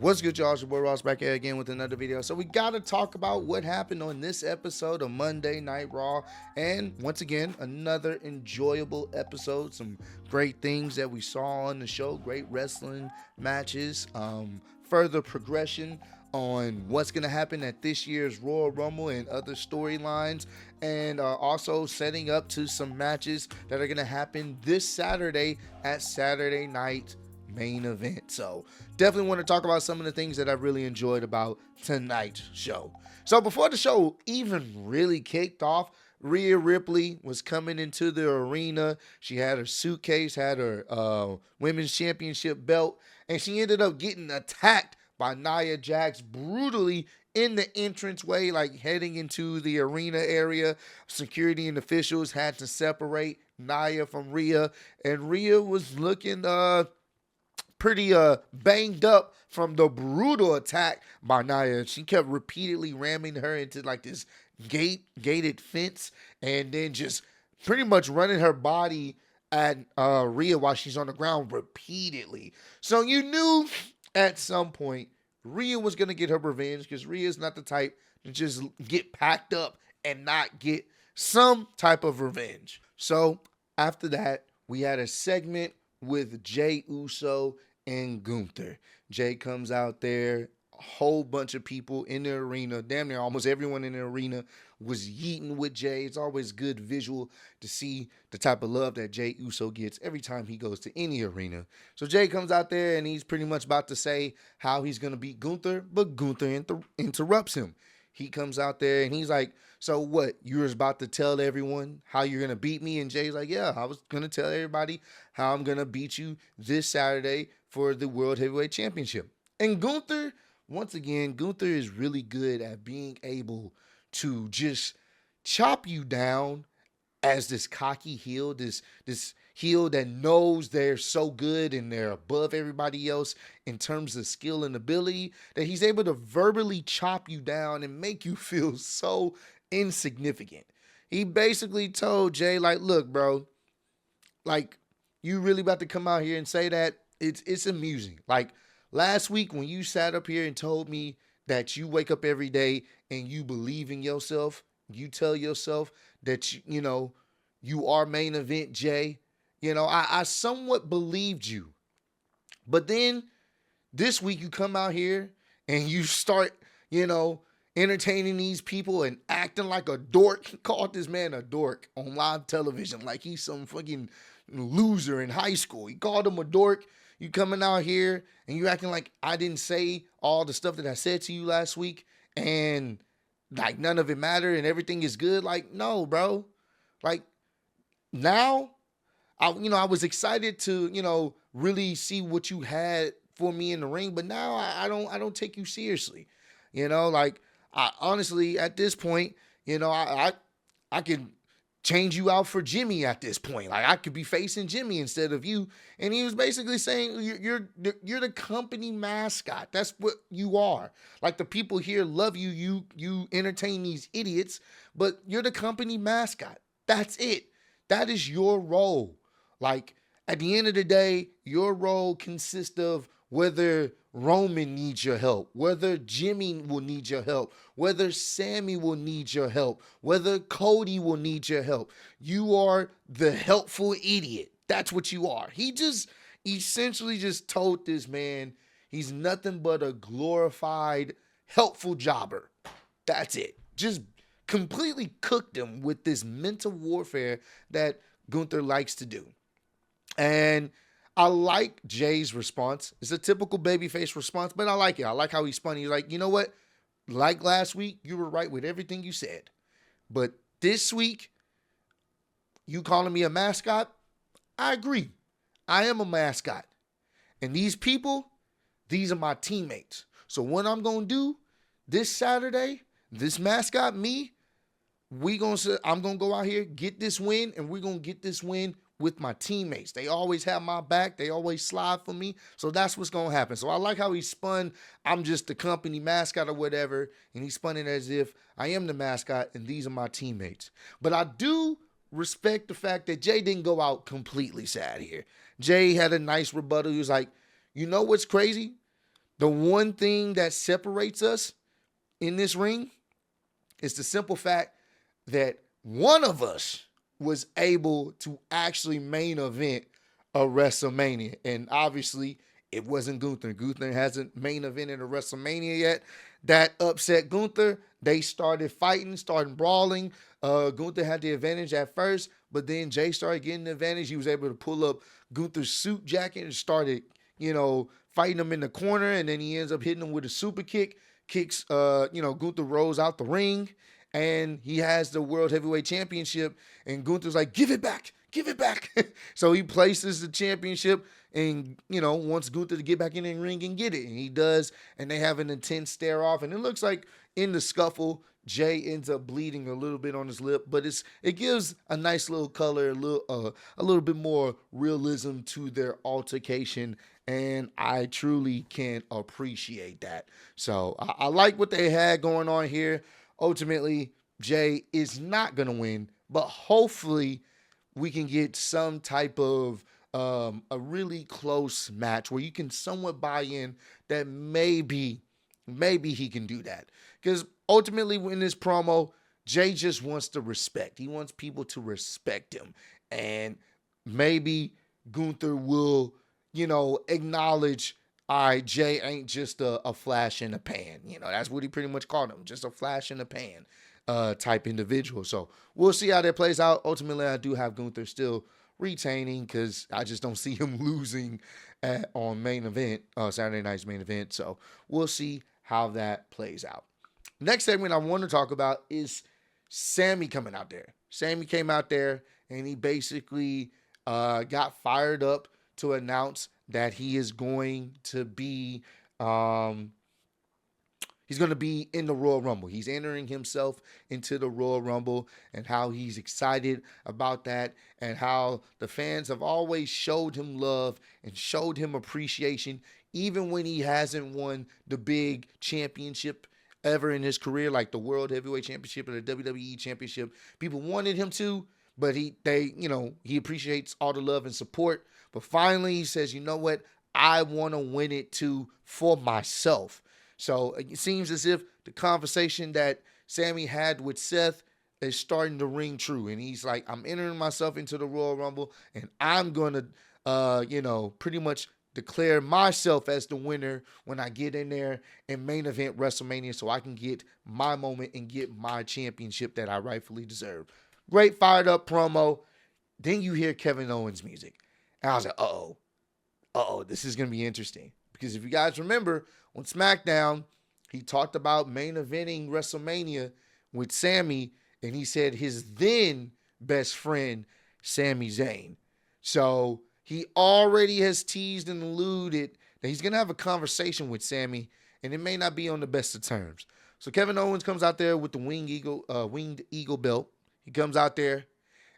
What's good, y'all? It's your boy Ross back here again with another video. So we got to talk about what happened on this episode of Monday Night Raw. And once again, another enjoyable episode. Some great things that we saw on the show. Great wrestling matches. Further progression on what's going to happen at this year's Royal Rumble and other storylines. And also setting up to some matches that are going to happen this Saturday at Saturday Night Main Event. So definitely want to talk about some of the things that I really enjoyed about tonight's show. So before the show even really kicked off, Ria Ripley was coming into the arena. She had her suitcase, had her women's championship belt, and she ended up getting attacked by Nia Jax brutally in the entranceway, like heading into the arena area. Security and officials had to separate Nia from Ria, and Ria was looking pretty banged up from the brutal attack by Nia. She kept repeatedly ramming her into like this gated fence, and then just pretty much running her body at Ria while she's on the ground repeatedly. So you knew at some point Ria was gonna get her revenge, because Ria is not the type to just get packed up and not get some type of revenge. So after that, we had a segment with Jey Uso and Gunther. Jey comes out there, a whole bunch of people in the arena, damn near almost everyone in the arena was yeeting with Jey. It's always good visual to see the type of love that Jey Uso gets every time he goes to any arena. So Jey comes out there and he's pretty much about to say how he's going to beat Gunther, but Gunther interrupts him. He comes out there and he's like, so what, you were about to tell everyone how you're going to beat me? And Jey's like, yeah, I was going to tell everybody how I'm going to beat you this Saturday for the World Heavyweight Championship. And Gunther, once again, Gunther is really good at being able to just chop you down as this cocky heel, this heel that knows they're so good and they're above everybody else in terms of skill and ability, that he's able to verbally chop you down and make you feel so insignificant. He basically told Jey, like, look, bro, like, you really about to come out here and say that? It's amusing. Like, last week when you sat up here and told me that you wake up every day and you believe in yourself, you tell yourself that, you are main event Jey, I somewhat believed you. But then this week you come out here and you start, entertaining these people and acting like a dork. He called this man a dork on live television like he's some fucking loser in high school. He called him a dork. You coming out here and you acting like I didn't say all the stuff that I said to you last week and like none of it mattered and everything is good. Like, no, bro. Like, now I was excited to, really see what you had for me in the ring, but now I don't take you seriously. Like, I honestly at this point, I could change you out for Jimmy at this point. Like, I could be facing Jimmy instead of you. And he was basically saying you're the company mascot. That's what you are. Like, the people here love you. You entertain these idiots, but you're the company mascot. That's it. That is your role. Like, at the end of the day, your role consists of whether Roman needs your help, whether Jimmy will need your help, whether Sami will need your help, whether Cody will need your help. You are the helpful idiot. That's what you are. He just essentially just told this man he's nothing but a glorified helpful jobber. That's it. Just completely cooked him with this mental warfare that Gunther likes to do. And I like Jey's response. It's a typical babyface response, but I like it. I like how he spun. He's like, you know what? Like last week, you were right with everything you said. But this week, you calling me a mascot? I agree. I am a mascot. And these people, these are my teammates. So what I'm going to do this Saturday, this mascot, me, I'm going to go out here, get this win, and we're going to get this win with my teammates. They always have my back. They always slide for me. So that's what's going to happen. So I like how he spun, I'm just the company mascot or whatever, and he spun it as if I am the mascot and these are my teammates. But I do respect the fact that Jey didn't go out completely sad here. Jey had a nice rebuttal. He was like, you know what's crazy? The one thing that separates us in this ring is the simple fact that one of us was able to actually main event a WrestleMania. And obviously, it wasn't Gunther. Gunther hasn't main evented a WrestleMania yet. That upset Gunther. They started fighting, started brawling. Gunther had the advantage at first, but then Jey started getting the advantage. He was able to pull up Gunther's suit jacket and started, fighting him in the corner. And then he ends up hitting him with a super kick. Gunther rolls out the ring. And he has the World Heavyweight Championship. And Gunther's like, give it back. Give it back. So he places the championship and, wants Gunther to get back in the ring and get it. And he does. And they have an intense stare off. And it looks like in the scuffle, Jey ends up bleeding a little bit on his lip. But it gives a nice little color, a little bit more realism to their altercation. And I truly can appreciate that. So I like what they had going on here. Ultimately, Jey is not going to win, but hopefully we can get some type of a really close match where you can somewhat buy in that maybe he can do that. Because ultimately in this promo, Jey just wants the respect. He wants people to respect him. And maybe Gunther will, acknowledge, all right, Jey ain't just a flash in the pan. That's what he pretty much called him, just a flash in the pan type individual. So we'll see how that plays out. Ultimately, I do have Gunther still retaining because I just don't see him losing on main event, Saturday night's main event. So we'll see how that plays out. Next segment I want to talk about is Sami coming out there. Sami came out there and he basically got fired up to announce that he is going to be in the Royal Rumble. He's entering himself into the Royal Rumble and how he's excited about that and how the fans have always showed him love and showed him appreciation even when he hasn't won the big championship ever in his career, like the World Heavyweight Championship or the WWE Championship. People wanted him to, but he appreciates all the love and support. But finally, he says, you know what? I want to win it too for myself. So it seems as if the conversation that Sami had with Seth is starting to ring true. And he's like, I'm entering myself into the Royal Rumble, and I'm going to, pretty much declare myself as the winner when I get in there and main event WrestleMania so I can get my moment and get my championship that I rightfully deserve. Great fired up promo. Then you hear Kevin Owens music. And I was like, uh-oh, this is going to be interesting. Because if you guys remember, on SmackDown, he talked about main eventing WrestleMania with Sami, and he said his then best friend, Sami Zayn. So he already has teased and alluded that he's going to have a conversation with Sami, and it may not be on the best of terms. So Kevin Owens comes out there with the winged eagle belt. He comes out there,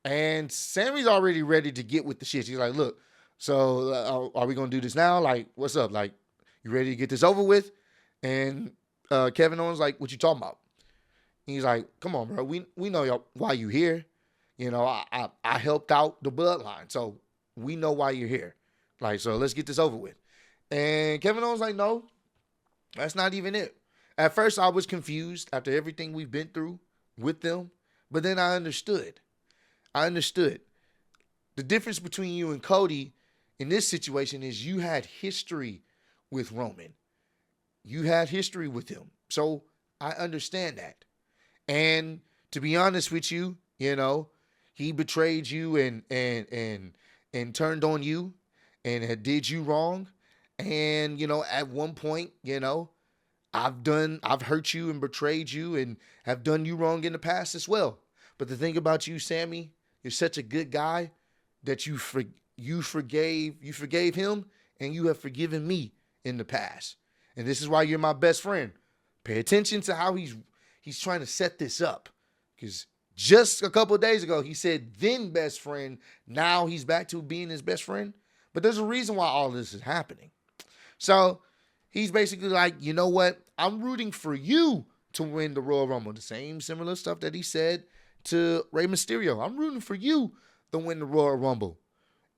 and Sami's already ready to get with the shit. He's like, look, so are we going to do this now? Like, what's up? Like, you ready to get this over with? And Kevin Owens like, what you talking about? And he's like, come on, bro. We know why you here. I helped out the bloodline, so we know why you're here. Like, so let's get this over with. And Kevin Owens like, no, that's not even it. At first, I was confused after everything we've been through with them, but then I understood. The difference between you and Cody in this situation is you had history with Roman. You had history with him. So I understand that. And to be honest with you, he betrayed you and turned on you and had did you wrong. And, at one point, I've hurt you and betrayed you and have done you wrong in the past as well. But the thing about you, Sami, you're such a good guy that you forgave him and you have forgiven me in the past. And this is why you're my best friend. Pay attention to how he's trying to set this up. Because just a couple of days ago, he said then best friend. Now he's back to being his best friend. But there's a reason why all this is happening. So he's basically like, you know what? I'm rooting for you to win the Royal Rumble. The same similar stuff that he said to Rey Mysterio. I'm rooting for you to win the Royal Rumble.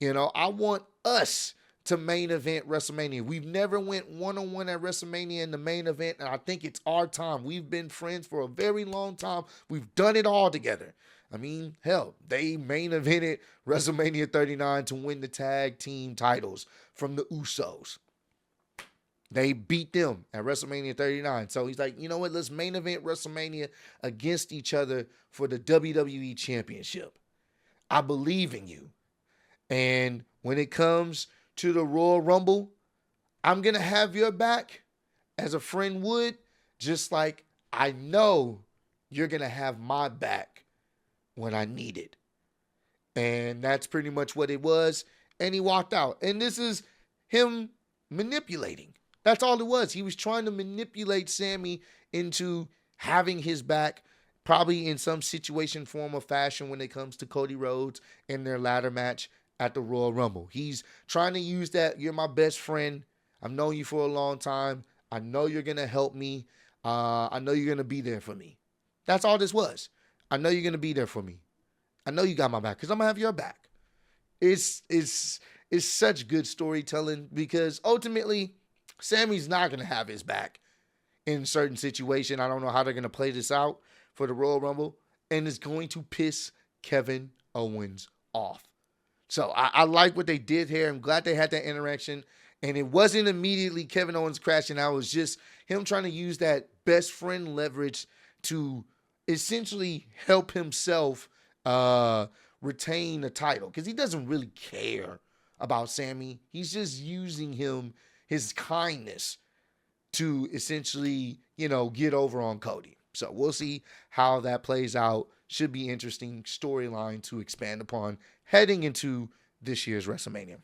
I want us to main event WrestleMania. We've never went one-on-one at WrestleMania in the main event, and I think it's our time. We've been friends for a very long time. We've done it all together. I mean, hell, they main evented WrestleMania 39 to win the tag team titles from the Usos. They beat them at WrestleMania 39. So he's like, you know what? Let's main event WrestleMania against each other for the WWE Championship. I believe in you. And when it comes to the Royal Rumble, I'm going to have your back as a friend would, just like I know you're going to have my back when I need it. And that's pretty much what it was. And he walked out. And this is him manipulating. That's all it was. He was trying to manipulate Sami into having his back, probably in some situation, form, or fashion when it comes to Cody Rhodes and their ladder match at the Royal Rumble. He's trying to use that, you're my best friend. I've known you for a long time. I know you're going to help me. I know you're going to be there for me. That's all this was. I know you're going to be there for me. I know you got my back because I'm going to have your back. It's such good storytelling because ultimately, Sami's not going to have his back in certain situation. I don't know how they're going to play this out for the Royal Rumble. And it's going to piss Kevin Owens off. So I like what they did here. I'm glad they had that interaction. And it wasn't immediately Kevin Owens crashing out. It was just him trying to use that best friend leverage to essentially help himself retain the title. Because he doesn't really care about Sami. He's just using his kindness to essentially, get over on Cody. So we'll see how that plays out. Should be interesting storyline to expand upon heading into this year's WrestleMania.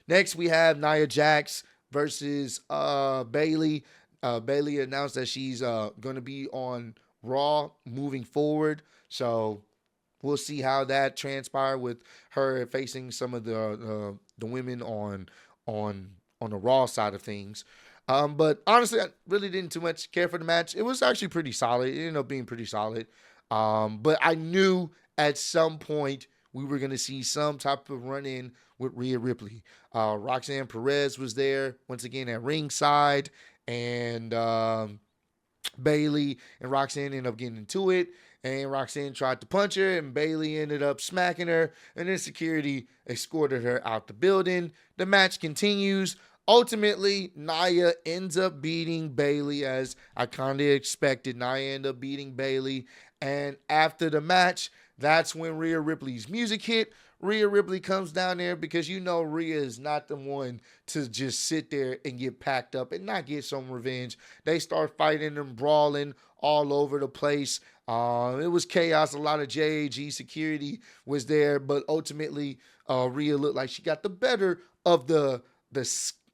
Next, we have Nia Jax versus Bayley. Bayley announced that she's going to be on Raw moving forward. So we'll see how that transpires with her facing some of the women on the Raw side of things. But honestly, I really didn't too much care for the match. It was actually pretty solid. It ended up being pretty solid. But I knew at some point we were going to see some type of run-in with Ria Ripley. Roxanne Perez was there, once again, at ringside. And Bayley and Roxanne ended up getting into it. And Roxanne tried to punch her, and Bayley ended up smacking her. And then security escorted her out the building. The match continues. Ultimately, Nia ends up beating Bayley, as I kind of expected. Nia ended up beating Bayley. And after the match, that's when Rhea Ripley's music hit. Rhea Ripley comes down there because Rhea is not the one to just sit there and get packed up and not get some revenge. They start fighting and brawling all over the place. It was chaos. A lot of JAG security was there, but ultimately, Rhea looked like she got the better of the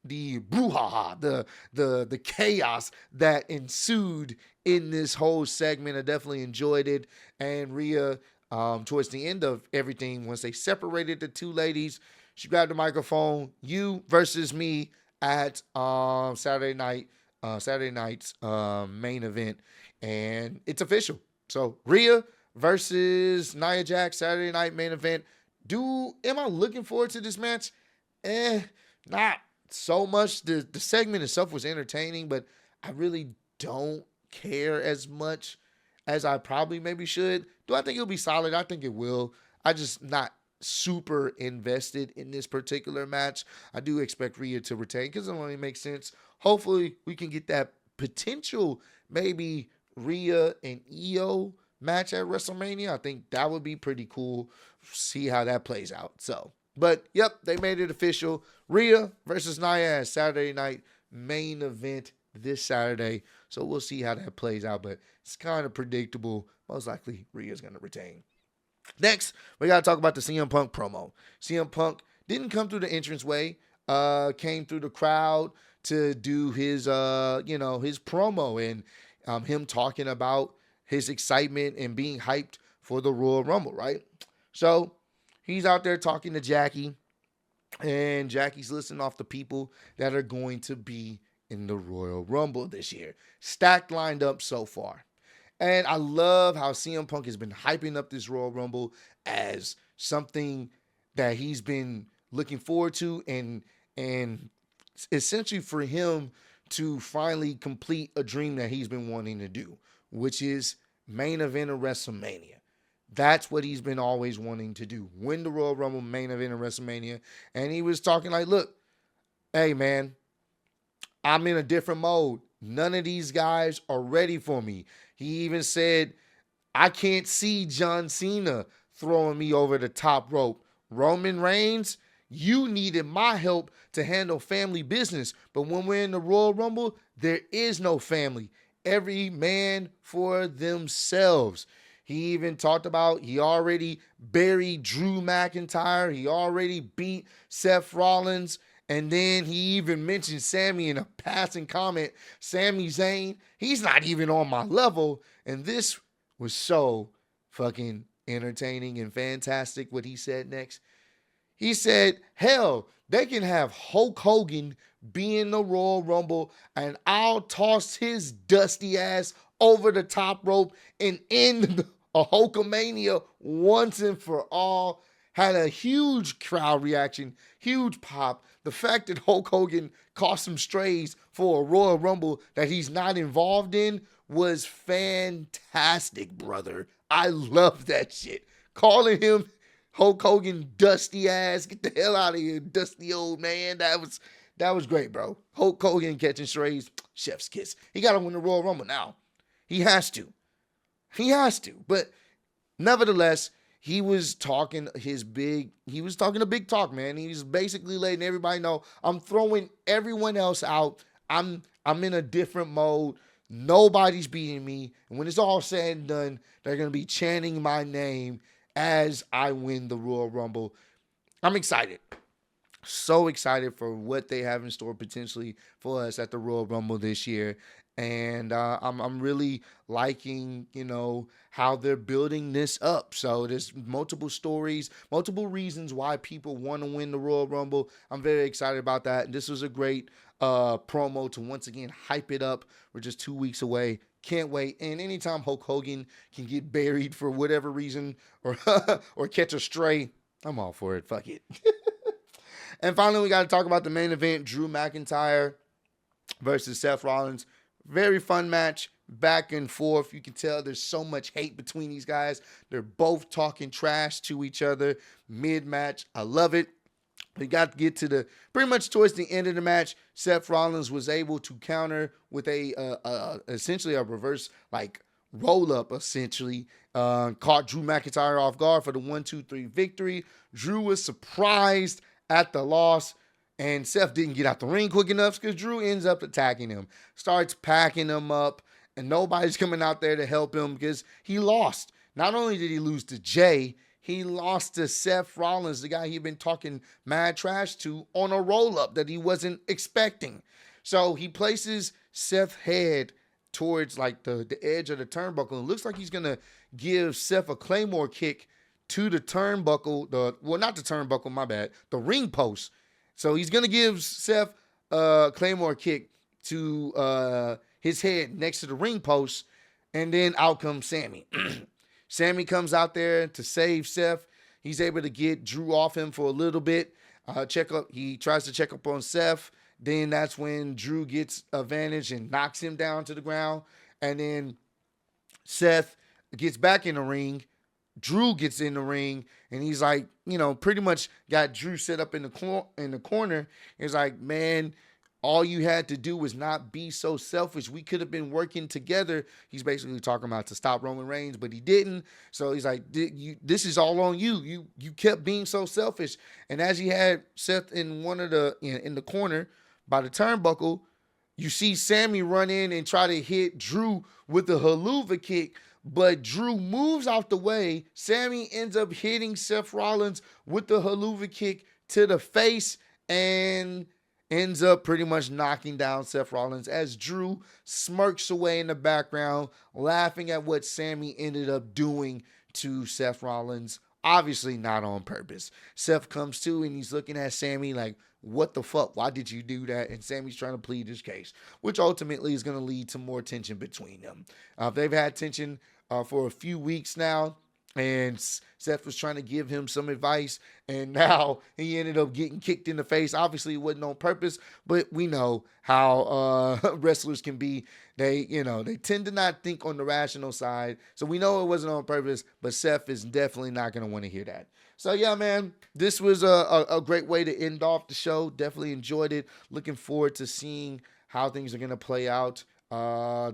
brouhaha, the chaos that ensued in this whole segment. I definitely enjoyed it. And Rhea, towards the end of everything, once they separated the two ladies, she grabbed the microphone. You versus me at Saturday night's main event, and it's official. So Rhea versus Nia Jax, Saturday night main event. Am I looking forward to this match? Not so much. The segment itself was entertaining, but I really don't care as much as I probably maybe should. Do I think it'll be solid? I think it will. I just not super invested in this particular match. I do expect Rhea to retain because it only makes sense. Hopefully we can get that potential maybe Rhea and Io match at WrestleMania. I think that would be pretty cool. See how that plays out. But yep, they made it official. Rhea versus Nia Saturday night main event this Saturday. So we'll see how that plays out, but it's kind of predictable. Most likely Rhea's going to retain. Next, we got to talk about the CM Punk promo. CM Punk didn't come through the entranceway, came through the crowd to do his promo and him talking about his excitement and being hyped for the Royal Rumble, right? So he's out there talking to Jackie, and Jackie's listing off the people that are going to be in the Royal Rumble this year. Stacked lined up so far. And I love how CM Punk has been hyping up this Royal Rumble as something that he's been looking forward to, and essentially for him to finally complete a dream that he's been wanting to do, which is main event of WrestleMania. That's what he's been always wanting to do. Win the Royal Rumble, main event of WrestleMania. And he was talking like, look, hey man, I'm in a different mode. None of these guys are ready for me. He even said, I can't see John Cena throwing me over the top rope. Roman Reigns, you needed my help to handle family business. But when we're in the Royal Rumble, there is no family. Every man for themselves. He even talked about he already buried Drew McIntyre. He already beat Seth Rollins. And then he even mentioned Sami in a passing comment. Sami Zayn, he's not even on my level. And this was so fucking entertaining and fantastic what he said next. He said, hell, they can have Hulk Hogan be in the Royal Rumble and I'll toss his dusty ass over the top rope and end a Hulkamania once and for all. Had a huge crowd reaction, huge pop. The fact that Hulk Hogan caught some strays for a Royal Rumble that he's not involved in was fantastic, brother. I love that shit. Calling him Hulk Hogan dusty ass, get the hell out of here, dusty old man. That was great, bro. Hulk Hogan catching strays, chef's kiss. He got to win the Royal Rumble now. He has to. But nevertheless, he was talking a big talk, man. He was basically letting everybody know, I'm throwing everyone else out. I'm in a different mode. Nobody's beating me. And when it's all said and done, they're going to be chanting my name as I win the Royal Rumble. I'm excited. So excited for what they have in store potentially for us at the Royal Rumble this year. And I'm really liking, how they're building this up. So there's multiple stories, multiple reasons why people want to win the Royal Rumble. I'm very excited about that. And this was a great promo to once again hype it up. We're just 2 weeks away. Can't wait. And anytime Hulk Hogan can get buried for whatever reason or or catch a stray, I'm all for it. Fuck it. And finally, we got to talk about the main event, Drew McIntyre versus Seth Rollins. Very fun match, back and forth. You can tell there's so much hate between these guys. They're both talking trash to each other mid-match. I love it. We got to get to pretty much towards the end of the match. Seth Rollins was able to counter with essentially a reverse roll up. Essentially caught Drew McIntyre off guard for the 1-2-3 victory. Drew was surprised at the loss. And Seth didn't get out the ring quick enough because Drew ends up attacking him. Starts packing him up. And nobody's coming out there to help him because he lost. Not only did he lose to Jey, he lost to Seth Rollins, the guy he'd been talking mad trash to, on a roll-up that he wasn't expecting. So he places Seth's head towards the edge of the turnbuckle. It looks like he's going to give Seth a Claymore kick to the turnbuckle. Not the turnbuckle, my bad. The ring post. So he's going to give Seth a Claymore kick to his head next to the ring post, and then out comes Sami. Sami comes out there to save Seth. He's able to get Drew off him for a little bit. He tries to check up on Seth. Then that's when Drew gets advantage and knocks him down to the ground. And then Seth gets back in the ring. Drew gets in the ring, and he's like, pretty much got Drew set up in the corner. He's like, man, all you had to do was not be so selfish. We could have been working together. He's basically talking about to stop Roman Reigns, but he didn't. So he's like, this is all on you. You kept being so selfish. And as he had Seth in in the corner by the turnbuckle, you see Sami run in and try to hit Drew with the haluva kick. But Drew moves out the way. Sami ends up hitting Seth Rollins with the haluva kick to the face and ends up pretty much knocking down Seth Rollins as Drew smirks away in the background, laughing at what Sami ended up doing to Seth Rollins. Obviously not on purpose. Seth comes to and he's looking at Sami like, what the fuck? Why did you do that? And Sami's trying to plead his case, which ultimately is going to lead to more tension between them. They've had tension for a few weeks now. and Seth was trying to give him some advice, and now he ended up getting kicked in the face. Obviously, it wasn't on purpose, but we know how wrestlers can be. They tend to not think on the rational side. So we know it wasn't on purpose, but Seth is definitely not going to want to hear that. So yeah, man, this was a great way to end off the show. Definitely enjoyed it. Looking forward to seeing how things are going to play out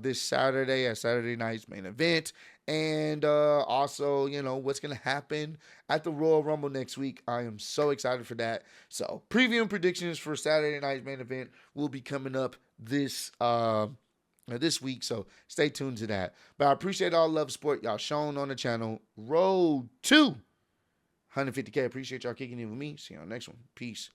this Saturday at Saturday night's main event. And also, what's going to happen at the Royal Rumble next week. I am so excited for that. So, preview and predictions for Saturday night's main event will be coming up this week. So, stay tuned to that. But I appreciate all love, support y'all shown on the channel. Road to 150K. Appreciate y'all kicking in with me. See you on the next one. Peace.